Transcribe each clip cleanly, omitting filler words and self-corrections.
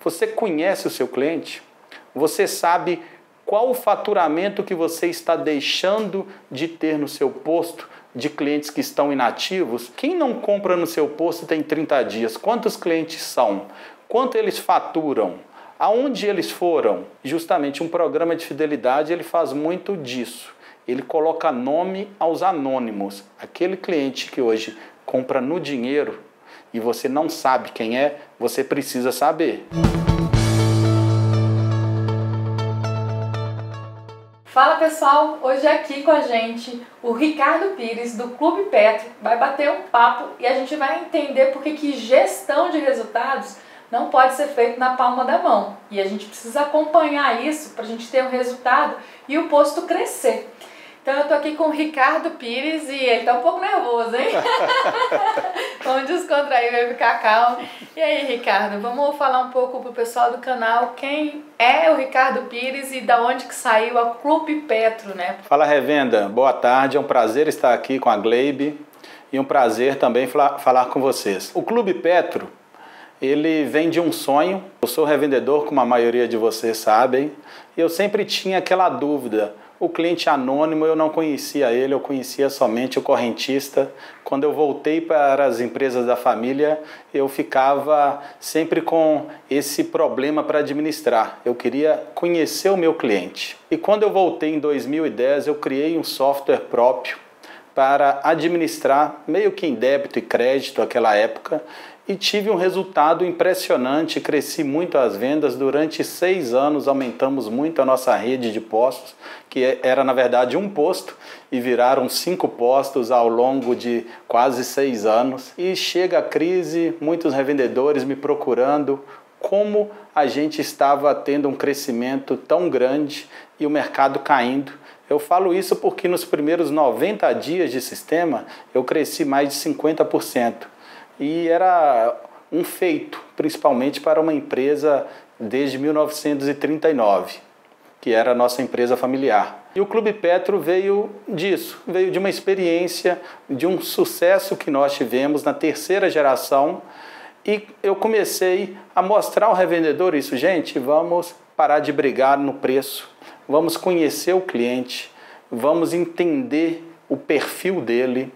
Você conhece o seu cliente? Você sabe qual o faturamento que você está deixando de ter no seu posto de clientes que estão inativos? Quem não compra no seu posto tem 30 dias? Quantos clientes são? Quanto eles faturam? Aonde eles foram? Justamente um programa de fidelidade ele faz muito disso. Ele coloca nome aos anônimos. Aquele cliente que hoje compra no dinheiro e você não sabe quem é, você precisa saber. Fala pessoal, hoje aqui com a gente o Ricardo Pires do Clube Petro vai bater um papo e a gente vai entender por que gestão de resultados não pode ser feito na palma da mão. E a gente precisa acompanhar isso para a gente ter um resultado e o posto crescer. Então eu tô aqui com o Ricardo Pires e ele tá um pouco nervoso, hein? Vamos descontrair, vai ficar calmo. E aí, Ricardo, vamos falar um pouco pro pessoal do canal quem é o Ricardo Pires e da onde que saiu a Clube Petro, né? Fala, revenda, boa tarde, é um prazer estar aqui com a Gleibe e um prazer também falar com vocês. O Clube Petro, ele vem de um sonho. Eu sou revendedor, como a maioria de vocês sabem, e eu sempre tinha aquela dúvida. O cliente anônimo, eu não conhecia ele, eu conhecia somente o correntista. Quando eu voltei para as empresas da família, eu ficava sempre com esse problema para administrar. Eu queria conhecer o meu cliente. E quando eu voltei em 2010, eu criei um software próprio para administrar, meio que em débito e crédito naquela época, e tive um resultado impressionante, cresci muito as vendas. Durante 6 anos aumentamos muito a nossa rede de postos, que era na verdade um posto, e viraram 5 postos ao longo de quase 6 anos. E chega a crise, muitos revendedores me procurando, como a gente estava tendo um crescimento tão grande e o mercado caindo. Eu falo isso porque nos primeiros 90 dias de sistema eu cresci mais de 50%. E era um feito, principalmente para uma empresa desde 1939, que era a nossa empresa familiar. E o Clube Petro veio disso, veio de uma experiência, de um sucesso que nós tivemos na 3ª geração. E eu comecei a mostrar ao revendedor isso. Gente, vamos parar de brigar no preço, vamos conhecer o cliente, vamos entender o perfil dele.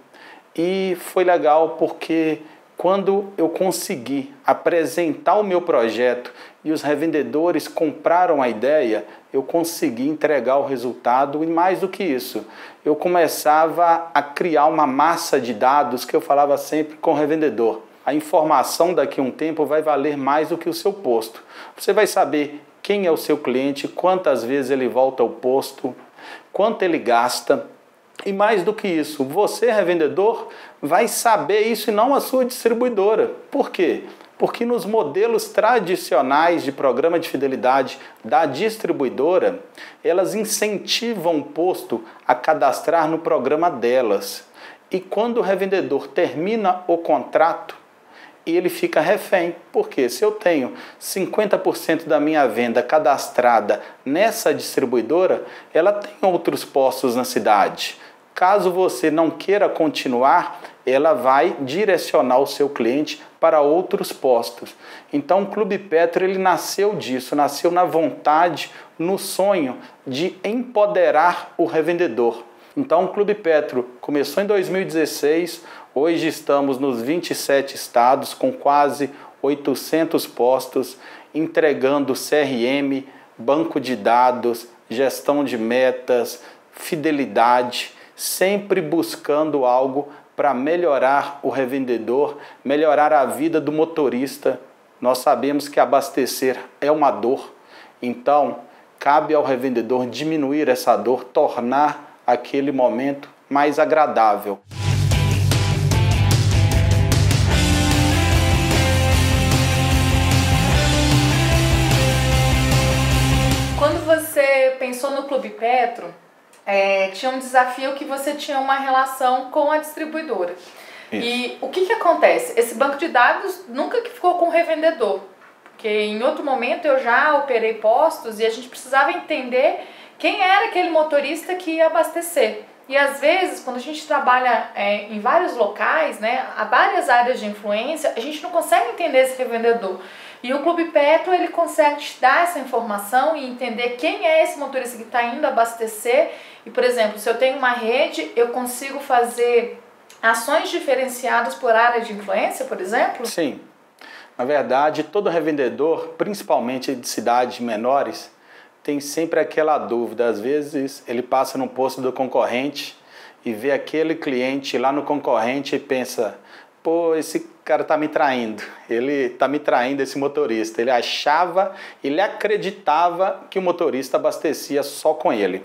E foi legal porque quando eu consegui apresentar o meu projeto e os revendedores compraram a ideia, eu consegui entregar o resultado. E mais do que isso, eu começava a criar uma massa de dados que eu falava sempre com o revendedor. A informação daqui a um tempo vai valer mais do que o seu posto. Você vai saber quem é o seu cliente, quantas vezes ele volta ao posto, quanto ele gasta. E mais do que isso, você, revendedor, vai saber isso e não a sua distribuidora. Por quê? Porque nos modelos tradicionais de programa de fidelidade da distribuidora, elas incentivam o posto a cadastrar no programa delas. E quando o revendedor termina o contrato, ele fica refém. Porque se eu tenho 50% da minha venda cadastrada nessa distribuidora, ela tem outros postos na cidade. Caso você não queira continuar, ela vai direcionar o seu cliente para outros postos. Então o Clube Petro ele nasceu disso, nasceu na vontade, no sonho de empoderar o revendedor. Então o Clube Petro começou em 2016, hoje estamos nos 27 estados com quase 800 postos, entregando CRM, banco de dados, gestão de metas, fidelidade, sempre buscando algo para melhorar o revendedor, melhorar a vida do motorista. Nós sabemos que abastecer é uma dor, então cabe ao revendedor diminuir essa dor, tornar aquele momento mais agradável. Quando você pensou no Clube Petro, tinha um desafio que você tinha uma relação com a distribuidora. Isso. E o que acontece? Esse banco de dados nunca que ficou com o revendedor, porque em outro momento eu já operei postos e a gente precisava entender quem era aquele motorista que ia abastecer. E às vezes, quando a gente trabalha em vários locais, né, há várias áreas de influência, a gente não consegue entender esse revendedor. E o Clube Petro, ele consegue te dar essa informação e entender quem é esse motorista que está indo abastecer. E, por exemplo, se eu tenho uma rede, eu consigo fazer ações diferenciadas por área de influência, por exemplo? Sim. Na verdade, todo revendedor, principalmente de cidades menores, tem sempre aquela dúvida. Às vezes, ele passa no posto do concorrente e vê aquele cliente lá no concorrente e pensa: pô, esse cara tá me traindo, ele tá me traindo, esse motorista. Ele acreditava que o motorista abastecia só com ele.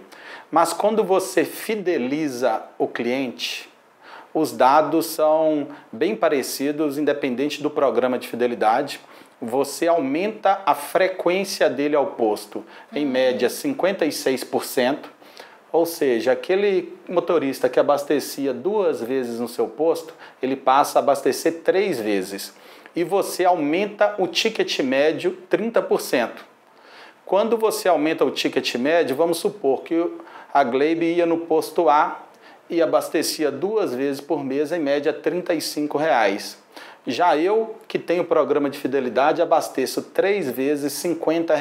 Mas quando você fideliza o cliente, os dados são bem parecidos, independente do programa de fidelidade. Você aumenta a frequência dele ao posto, em média 56%. Ou seja, aquele motorista que abastecia 2 vezes no seu posto, ele passa a abastecer 3 vezes. E você aumenta o ticket médio 30%. Quando você aumenta o ticket médio, vamos supor que a Glebe ia no posto A e abastecia 2 vezes por mês, em média R$ 35. Já eu, que tenho programa de fidelidade, abasteço 3 vezes R$ 50.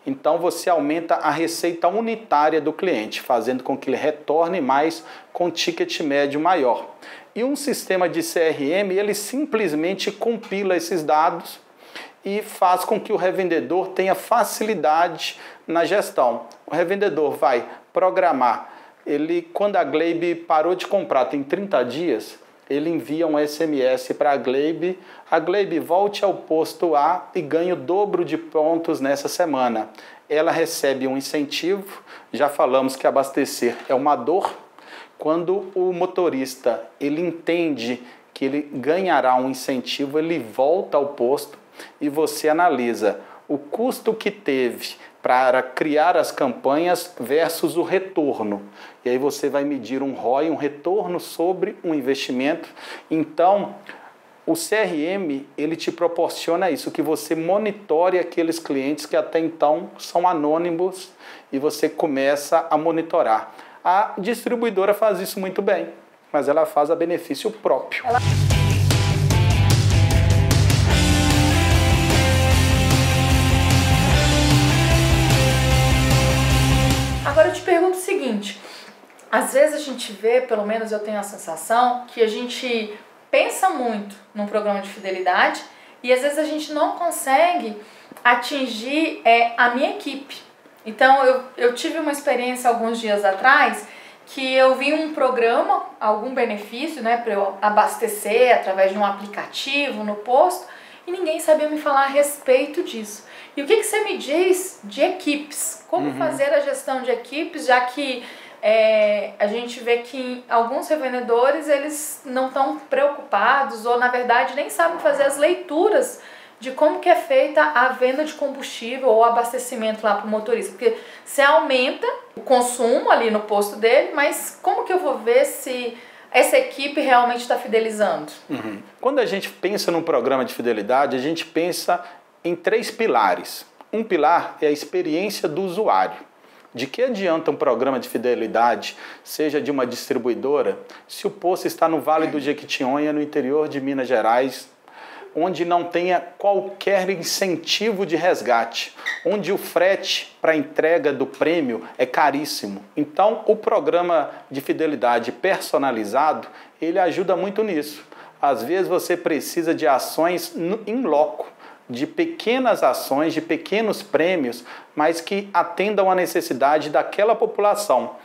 Então você aumenta a receita unitária do cliente, fazendo com que ele retorne mais com ticket médio maior. E um sistema de CRM, ele simplesmente compila esses dados e faz com que o revendedor tenha facilidade na gestão. O revendedor vai programar. Quando a Glebe parou de comprar, tem 30 dias, ele envia um SMS para a Glebe: volte ao posto A e ganhe o dobro de pontos nessa semana. Ela recebe um incentivo. Já falamos que abastecer é uma dor. Quando o motorista ele entende que ele ganhará um incentivo, ele volta ao posto e você analisa o custo que teve para criar as campanhas versus o retorno. E aí você vai medir um ROI, um retorno sobre um investimento. Então, o CRM, ele te proporciona isso, que você monitore aqueles clientes que até então são anônimos e você começa a monitorar. A distribuidora faz isso muito bem, mas ela faz a benefício próprio. Agora eu te pergunto o seguinte: às vezes a gente vê, pelo menos eu tenho a sensação, que a gente pensa muito num programa de fidelidade e às vezes a gente não consegue atingir a minha equipe. Então eu tive uma experiência alguns dias atrás que eu vi um programa, algum benefício, né, para eu abastecer através de um aplicativo no posto, e ninguém sabia me falar a respeito disso. E o que você me diz de equipes? Como fazer a gestão de equipes, já que a gente vê que alguns revendedores eles não estão preocupados ou, na verdade, nem sabem fazer as leituras de como que é feita a venda de combustível ou abastecimento lá para o motorista. Porque você aumenta o consumo ali no posto dele, mas como que eu vou ver se essa equipe realmente está fidelizando? Quando a gente pensa num programa de fidelidade, a gente pensa em 3 pilares. Um pilar é a experiência do usuário. De que adianta um programa de fidelidade, seja de uma distribuidora, se o posto está no Vale do Jequitinhonha, no interior de Minas Gerais, onde não tenha qualquer incentivo de resgate, onde o frete para entrega do prêmio é caríssimo. Então, o programa de fidelidade personalizado, ele ajuda muito nisso. Às vezes você precisa de ações in loco, de pequenas ações, de pequenos prêmios, mas que atendam à necessidade daquela população.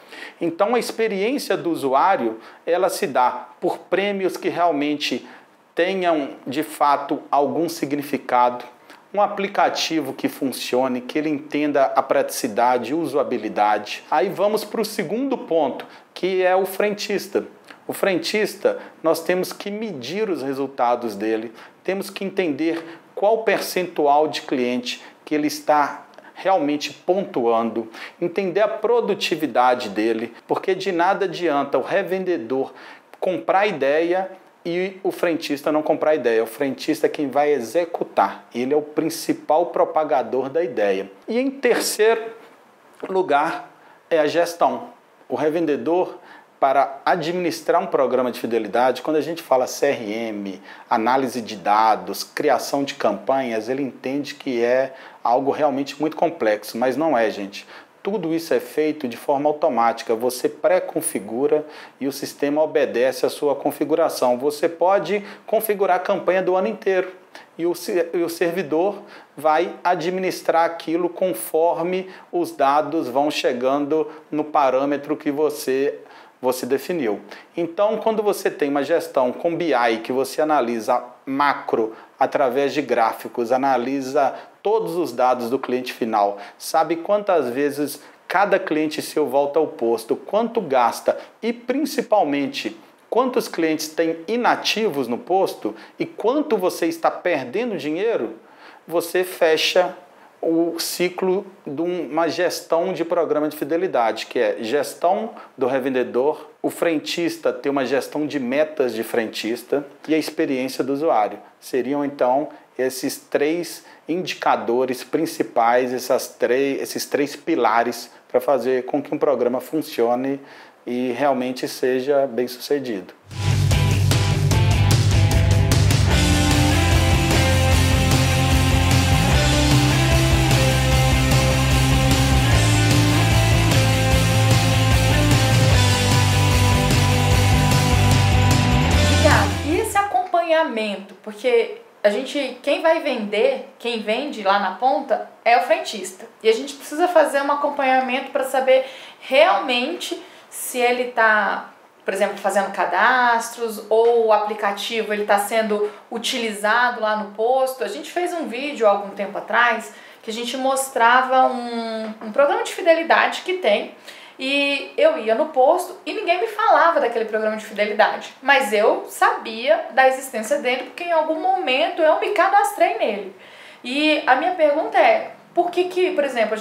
Então, a experiência do usuário, ela se dá por prêmios que realmente tenham, de fato, algum significado, um aplicativo que funcione, que ele entenda a praticidade e usabilidade. Aí vamos para o segundo ponto, que é o frentista. O frentista, nós temos que medir os resultados dele, temos que entender qual percentual de cliente que ele está realmente pontuando, entender a produtividade dele, porque de nada adianta o revendedor comprar a ideia e o frentista não comprar a ideia. O frentista é quem vai executar, ele é o principal propagador da ideia. E em terceiro lugar é a gestão. O revendedor para administrar um programa de fidelidade, quando a gente fala CRM, análise de dados, criação de campanhas, ele entende que é algo realmente muito complexo, mas não é, gente. Tudo isso é feito de forma automática, você pré-configura e o sistema obedece à sua configuração. Você pode configurar a campanha do ano inteiro e o servidor vai administrar aquilo conforme os dados vão chegando no parâmetro que você definiu. Então, quando você tem uma gestão com BI, que você analisa macro através de gráficos, analisa todos os dados do cliente final, sabe quantas vezes cada cliente seu volta ao posto, quanto gasta e principalmente quantos clientes têm inativos no posto e quanto você está perdendo dinheiro, você fecha o ciclo de uma gestão de programa de fidelidade, que é gestão do revendedor, o frentista ter uma gestão de metas de frentista e a experiência do usuário. Seriam então esses 3 indicadores principais, esses 3 pilares para fazer com que um programa funcione e realmente seja bem sucedido. Porque quem vai vender, quem vende lá na ponta é o frentista. E a gente precisa fazer um acompanhamento para saber realmente se ele está, por exemplo, fazendo cadastros ou o aplicativo ele está sendo utilizado lá no posto. A gente fez um vídeo há algum tempo atrás que a gente mostrava um programa de fidelidade que tem. E eu ia no posto e ninguém me falava daquele programa de fidelidade. Mas eu sabia da existência dele porque em algum momento eu me cadastrei nele. E a minha pergunta é, por que, por exemplo,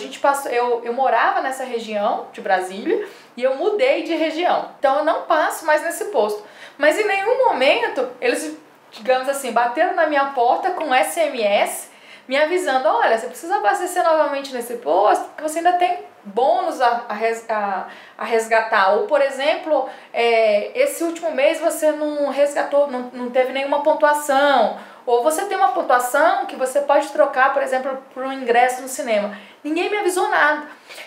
eu morava nessa região de Brasília e eu mudei de região. Então eu não passo mais nesse posto. Mas em nenhum momento eles, digamos assim, bateram na minha porta com SMS me avisando, olha, você precisa abastecer novamente nesse posto porque você ainda tem bônus a resgatar. Ou, por exemplo, esse último mês você não resgatou, não teve nenhuma pontuação. Ou você tem uma pontuação que você pode trocar, por exemplo, por um ingresso no cinema. Ninguém me avisou nada.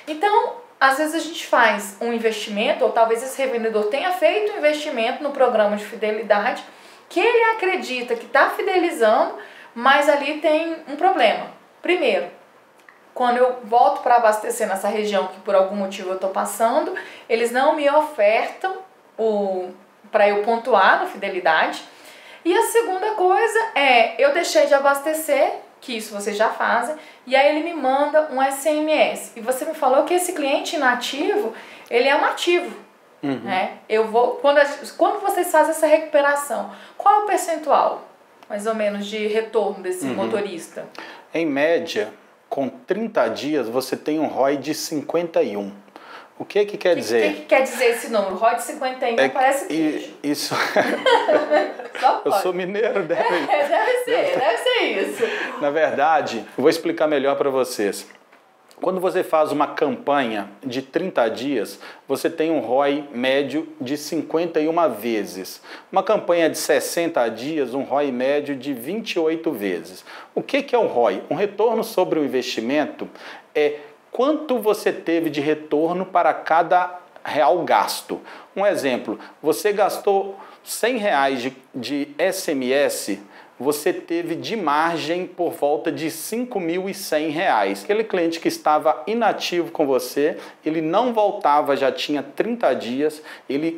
Então, às vezes a gente faz um investimento, ou talvez esse revendedor tenha feito um investimento no programa de fidelidade, que ele acredita que está fidelizando, mas ali tem um problema. Primeiro, quando eu volto para abastecer nessa região que por algum motivo eu estou passando, eles não me ofertam para eu pontuar no fidelidade. E a segunda coisa é, eu deixei de abastecer, que isso vocês já fazem, e aí ele me manda um SMS. E você me falou que esse cliente inativo, ele é um ativo. Uhum. Né? Quando vocês fazem essa recuperação, qual é o percentual, mais ou menos, de retorno desse motorista? Em média, com 30 dias, você tem um ROI de 51. O que quer dizer? O que quer dizer esse número? ROI de 51 parece queijo. Isso. Só pode. Eu sou mineiro, deve ser isso. Na verdade, eu vou explicar melhor para vocês. Quando você faz uma campanha de 30 dias, você tem um ROI médio de 51 vezes. Uma campanha de 60 dias, um ROI médio de 28 vezes. O que é um ROI? Um retorno sobre o investimento é quanto você teve de retorno para cada real gasto. Um exemplo, você gastou R$100 de SMS, você teve de margem por volta de R$5.100. Aquele cliente que estava inativo com você, ele não voltava, já tinha 30 dias,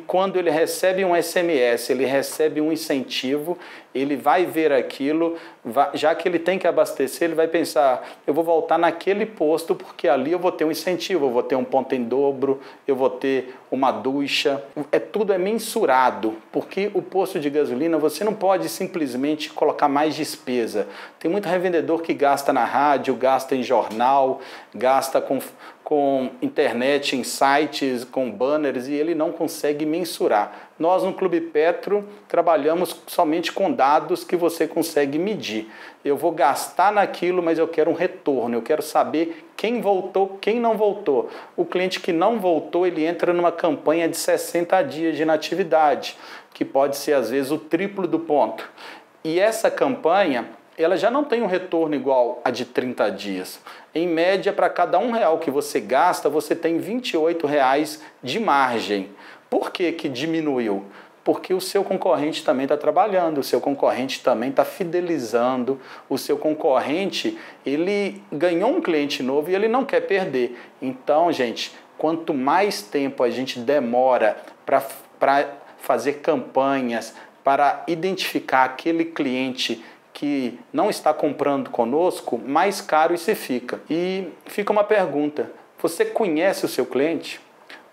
quando ele recebe um SMS, ele recebe um incentivo, ele vai ver aquilo, já que ele tem que abastecer, ele vai pensar, eu vou voltar naquele posto porque ali eu vou ter um incentivo, eu vou ter um ponto em dobro, eu vou ter uma ducha. Tudo é mensurado, porque o posto de gasolina você não pode simplesmente colocar colocar mais despesa. Tem muito revendedor que gasta na rádio, gasta em jornal, gasta com internet, em sites, com banners, e ele não consegue mensurar. Nós no Clube Petro trabalhamos somente com dados que você consegue medir. Eu vou gastar naquilo, mas eu quero um retorno, eu quero saber quem voltou, quem não voltou. O cliente que não voltou, ele entra numa campanha de 60 dias de inatividade, que pode ser às vezes o triplo do ponto. E essa campanha, ela já não tem um retorno igual a de 30 dias. Em média, para cada R$1 que você gasta, você tem R$28 de margem. Por que que diminuiu? Porque o seu concorrente também está trabalhando, o seu concorrente também está fidelizando, o seu concorrente, ele ganhou um cliente novo e ele não quer perder. Então, gente, quanto mais tempo a gente demora para fazer campanhas, para identificar aquele cliente que não está comprando conosco, mais caro isso fica. E fica uma pergunta, você conhece o seu cliente?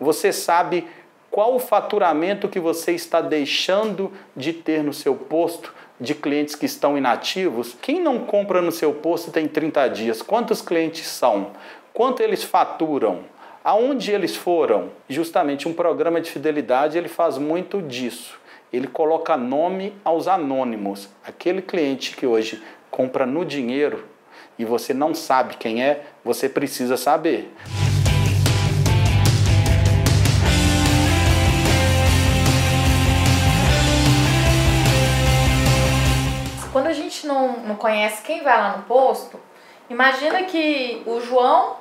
Você sabe qual o faturamento que você está deixando de ter no seu posto de clientes que estão inativos? Quem não compra no seu posto tem 30 dias? Quantos clientes são? Quanto eles faturam? Aonde eles foram? Justamente um programa de fidelidade, ele faz muito disso. Ele coloca nome aos anônimos. Aquele cliente que hoje compra no dinheiro e você não sabe quem é, você precisa saber. Quando a gente não conhece quem vai lá no posto, imagina que o João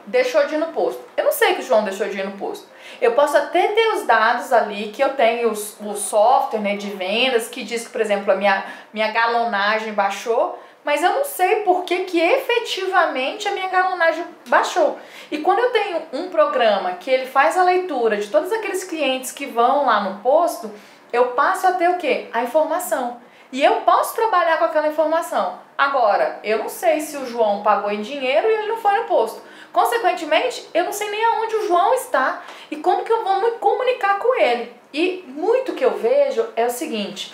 deixou de ir no posto. Eu não sei que o João deixou de ir no posto. Eu posso até ter os dados ali, que eu tenho o software, né, de vendas, que diz que, por exemplo, a minha galonagem baixou, mas eu não sei por que efetivamente a minha galonagem baixou. E quando eu tenho um programa que ele faz a leitura de todos aqueles clientes que vão lá no posto, eu passo a ter o quê? A informação. E eu posso trabalhar com aquela informação. Agora, eu não sei se o João pagou em dinheiro e ele não foi no posto. Consequentemente, eu não sei nem aonde o João está e como que eu vou me comunicar com ele. E muito que eu vejo é o seguinte,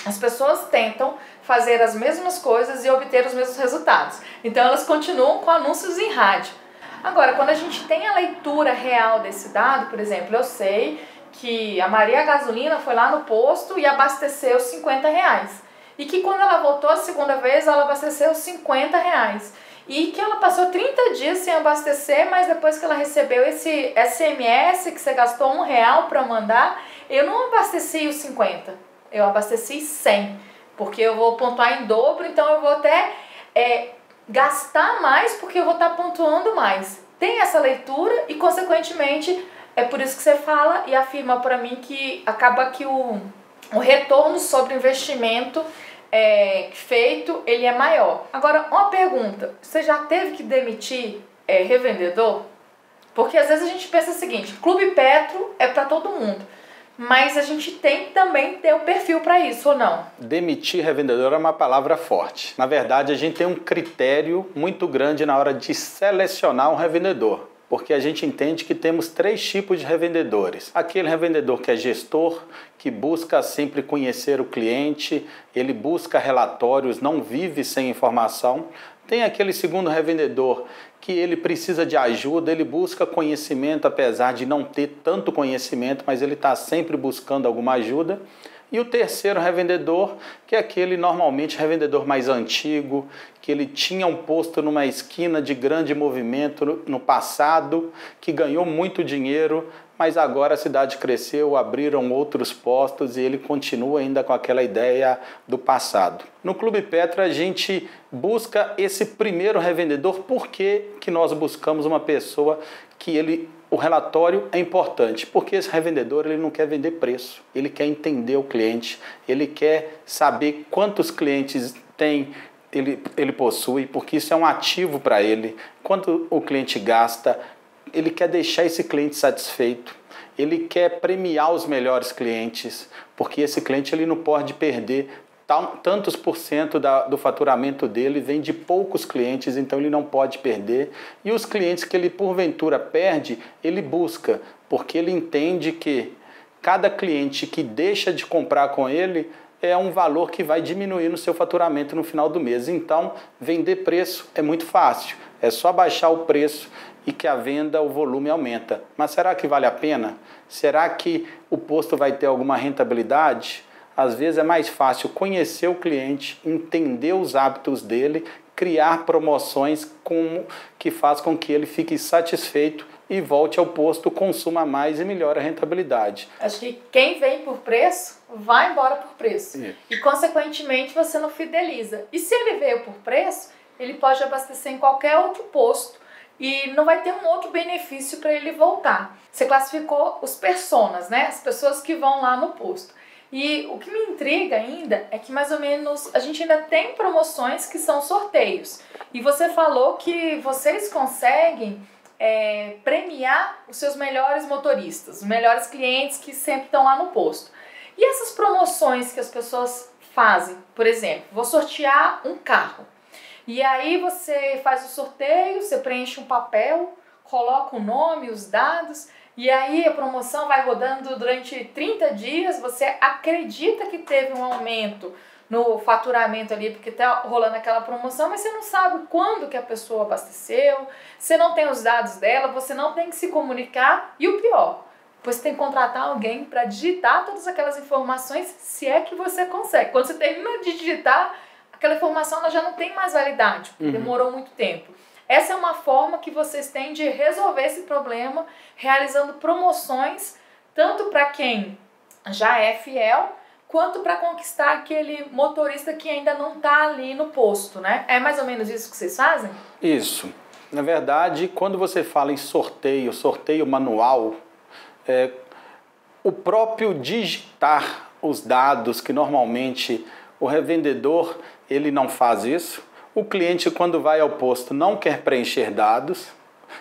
as pessoas tentam fazer as mesmas coisas e obter os mesmos resultados. Então elas continuam com anúncios em rádio. Agora, quando a gente tem a leitura real desse dado, por exemplo, eu sei que a Maria Gasolina foi lá no posto e abasteceu R$50. E que quando ela voltou a segunda vez, ela abasteceu R$50. E que ela passou 30 dias sem abastecer, mas depois que ela recebeu esse SMS que você gastou R$1 para mandar, eu não abasteci os 50, eu abasteci 100, porque eu vou pontuar em dobro, então eu vou até gastar mais porque eu vou estar pontuando mais. Tem essa leitura e, consequentemente, é por isso que você fala e afirma para mim que acaba que o retorno sobre o investimento feito, ele é maior. Agora, uma pergunta, você já teve que demitir revendedor? Porque às vezes a gente pensa o seguinte, Clube Petro é para todo mundo, mas a gente tem que também ter o perfil para isso, ou não? Demitir revendedor é uma palavra forte. Na verdade, a gente tem um critério muito grande na hora de selecionar um revendedor. Porque a gente entende que temos 3 tipos de revendedores. Aquele revendedor que é gestor, que busca sempre conhecer o cliente, ele busca relatórios, não vive sem informação. Tem aquele segundo revendedor que ele precisa de ajuda, ele busca conhecimento, apesar de não ter tanto conhecimento, mas ele está sempre buscando alguma ajuda. E o terceiro revendedor, que é aquele normalmente revendedor mais antigo, que ele tinha um posto numa esquina de grande movimento no passado, que ganhou muito dinheiro, mas agora a cidade cresceu, abriram outros postos e ele continua ainda com aquela ideia do passado. No Clube Petro a gente busca esse primeiro revendedor. Por que nós buscamos uma pessoa que o relatório é importante? Porque esse revendedor ele não quer vender preço, ele quer entender o cliente, ele quer saber quantos clientes ele possui, porque isso é um ativo para ele, quanto o cliente gasta, ele quer deixar esse cliente satisfeito, ele quer premiar os melhores clientes, porque esse cliente ele não pode perder tantos por cento do faturamento dele, vem de poucos clientes, então ele não pode perder. E os clientes que ele porventura perde, ele busca, porque ele entende que cada cliente que deixa de comprar com ele é um valor que vai diminuir no seu faturamento no final do mês. Então, vender preço é muito fácil, é só baixar o preço e que a venda, o volume aumenta. Mas será que vale a pena? Será que o posto vai ter alguma rentabilidade? Às vezes é mais fácil conhecer o cliente, entender os hábitos dele, criar promoções que faz com que ele fique satisfeito e volte ao posto, consuma mais e melhore a rentabilidade. Acho que quem vem por preço, vai embora por preço. E, consequentemente, você não fideliza. E se ele veio por preço, ele pode abastecer em qualquer outro posto e não vai ter um outro benefício para ele voltar. Você classificou os personas, né? As pessoas que vão lá no posto. E o que me intriga ainda é que mais ou menos a gente ainda tem promoções que são sorteios. E você falou que vocês conseguem premiar os seus melhores motoristas, os melhores clientes que sempre estão lá no posto. E essas promoções que as pessoas fazem, por exemplo, vou sortear um carro. E aí você faz o sorteio, você preenche um papel, coloca o nome, os dados, e aí a promoção vai rodando durante 30 dias, você acredita que teve um aumento no faturamento ali, porque tá rolando aquela promoção, mas você não sabe quando que a pessoa abasteceu, você não tem os dados dela, você não tem que se comunicar, e o pior, você tem que contratar alguém para digitar todas aquelas informações, se é que você consegue. Quando você termina de digitar, aquela informação ela já não tem mais validade, porque demorou muito tempo. Essa é uma forma que vocês têm de resolver esse problema, realizando promoções, tanto para quem já é fiel, quanto para conquistar aquele motorista que ainda não está ali no posto, né? É mais ou menos isso que vocês fazem? Isso. Na verdade, quando você fala em sorteio manual, o próprio digitar os dados, que normalmente o revendedor ele não faz isso. O cliente, quando vai ao posto, não quer preencher dados,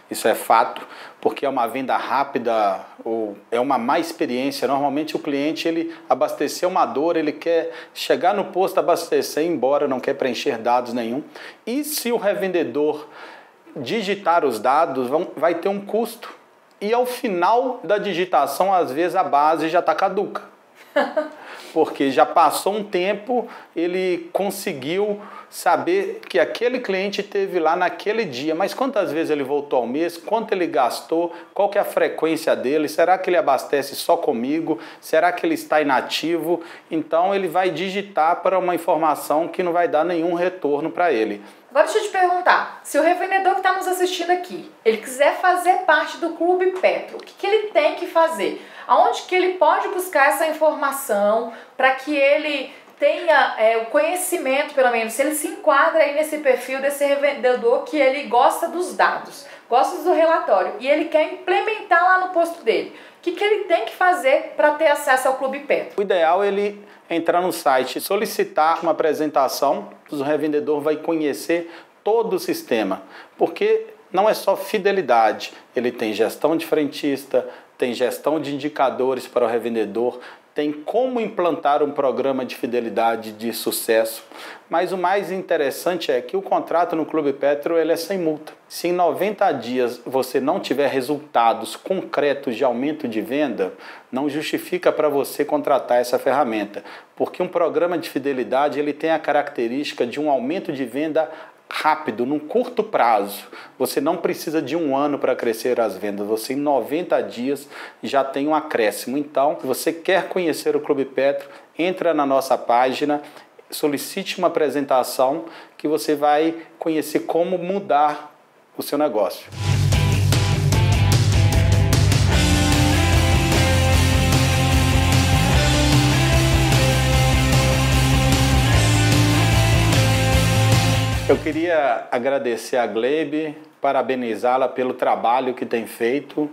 isso é fato, porque é uma venda rápida ou é uma má experiência. Normalmente o cliente ele abasteceu uma dor, ele quer chegar no posto, abastecer e ir embora, não quer preencher dados nenhum. E se o revendedor digitar os dados, vai ter um custo. E ao final da digitação, às vezes a base já está caduca. Porque já passou um tempo, ele conseguiu saber que aquele cliente esteve lá naquele dia, mas quantas vezes ele voltou ao mês, quanto ele gastou, qual que é a frequência dele, será que ele abastece só comigo, será que ele está inativo? Então ele vai digitar para uma informação que não vai dar nenhum retorno para ele. Agora deixa eu te perguntar, se o revendedor que está nos assistindo aqui, ele quiser fazer parte do Clube Petro, o que ele tem que fazer? Aonde que ele pode buscar essa informação para que ele tenha o conhecimento, pelo menos, se ele se enquadra aí nesse perfil desse revendedor que ele gosta dos dados, gosta do relatório e ele quer implementar lá no posto dele. O que ele tem que fazer para ter acesso ao Clube Petro? O ideal é ele entrar no site, solicitar uma apresentação, o revendedor vai conhecer todo o sistema, porque não é só fidelidade, ele tem gestão de frentista, tem gestão de indicadores para o revendedor, tem como implantar um programa de fidelidade de sucesso, mas o mais interessante é que o contrato no Clube Petro ele é sem multa. Se em 90 dias você não tiver resultados concretos de aumento de venda, não justifica para você contratar essa ferramenta, porque um programa de fidelidade ele tem a característica de um aumento de venda rápido, num curto prazo. Você não precisa de um ano para crescer as vendas, você em 90 dias já tem um acréscimo. Então, se você quer conhecer o Clube Petro, entra na nossa página, solicite uma apresentação que você vai conhecer como mudar o seu negócio. Eu queria agradecer a Gleibe, parabenizá-la pelo trabalho que tem feito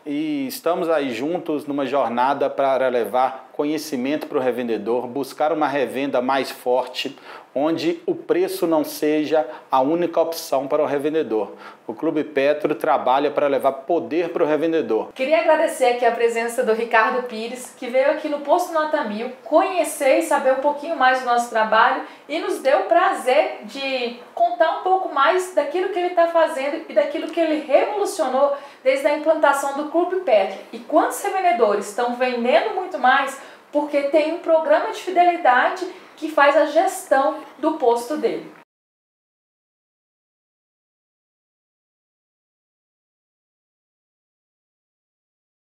e estamos aí juntos numa jornada para levar conhecimento para o revendedor, buscar uma revenda mais forte, onde o preço não seja a única opção para o revendedor. O Clube Petro trabalha para levar poder para o revendedor. Queria agradecer aqui a presença do Ricardo Pires, que veio aqui no Posto Nota 1000 conhecer e saber um pouquinho mais do nosso trabalho e nos deu o prazer de contar um pouco mais daquilo que ele está fazendo e daquilo que ele revolucionou desde a implantação do Clube Petro. E quantos revendedores estão vendendo muito mais porque tem um programa de fidelidade que faz a gestão do posto dele.